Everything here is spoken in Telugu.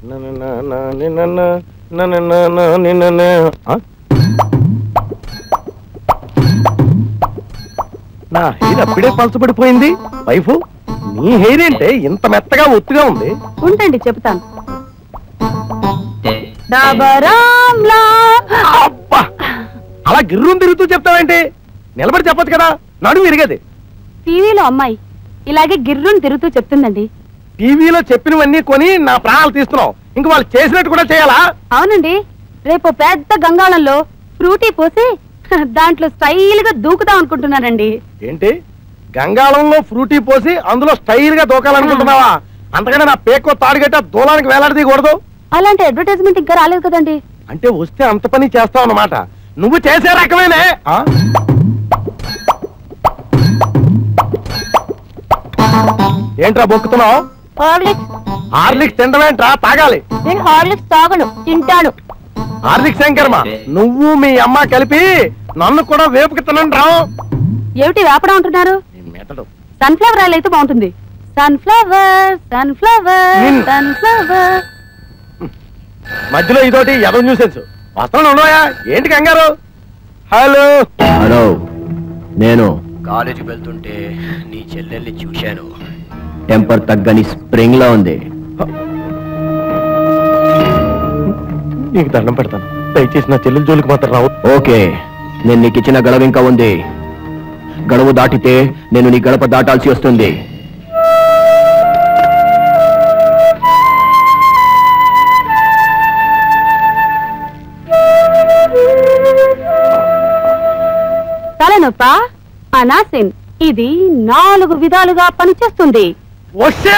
నా హెయిర్ అప్పుడే పలచబడిపోయింది. వైఫ్, నీ హెయిర్ ఏంటే ఇంత మెత్తగా ఒత్తుగా ఉంది? ఉండండి చెప్తాను. అలా గిర్రం తిరుగుతూ చెప్తావేంటి? నిలబడి చెప్పొచ్చు కదా, నడుము విరిగేది. టీవీలో అమ్మాయి ఇలాగే గిర్రుని తిరుగుతూ చెప్తుందండి. టీవీలో చెప్పినవన్నీ కొని నా ప్రాణాలు తీస్తున్నావు, ఇంక వాళ్ళు చేసినట్టు కూడా చేయాలా? అవునండి, రేపు పెద్ద గంగాళంలో ఫ్రూటీ పోసి దాంట్లో స్టైల్ గా దూకుదాం అనుకుంటున్నానండి. ఏంటి, గంగాళంలో ఫ్రూటీ పోసి అందులో స్టైల్ గా దూకాలనుకుంటున్నావా? అంతకన్నా నా పేకో తాడుగట్ట దూలానికి వేలాడదీయకూడదు. అలాంటి అడ్వర్టైజ్మెంట్ ఇంకా రాలేదు కదండి. అంటే వస్తే అంత పని చేస్తావు అన్నమాట. నువ్వు చేసే రకమేనే. ఏంట్రా బొక్కుతున్నావు? హార్లిక్స్ తింటమేంట్రా? తాగాలి. నేను హార్లిక్స్ తాగను, తింటాను. హార్లిక్స్ శంకర్మా, నువ్వు మీ అమ్మ కలిపి నన్ను కూడా వేపుకి తినండి. ఏమిటి వేపడం అంటున్నారు? సన్ఫ్లవర్ ఆయిల్ అయితే బాగుంటుంది. Sunflower sunflower sunflower. మధ్యలో ఇదోటి ఎదో న్యూసెన్స్. వస్త్రాలు ఉన్నాయా ఏంటి కంగారు? హలో హలో, నేను కాలేజీకి వెళ్తుంటే నీ చెల్లెల్ని చూశాను. టెంపర్ తగ్గని స్ప్రింగ్ లా ఉంది. నీకు దండం పెడతాను, దయచేసి నా చెల్లెల జోలికి మాత్రం రావు. ఓకే, నేను నీకు ఇచ్చిన గడువు ఇంకా ఉంది. గడువు దాటితే నేను నీ గడప దాటాల్సి వస్తుంది. తలనొప్ప అనాసిన్, ఇది 4 విధాలుగా పనిచేస్తుంది. వస్తే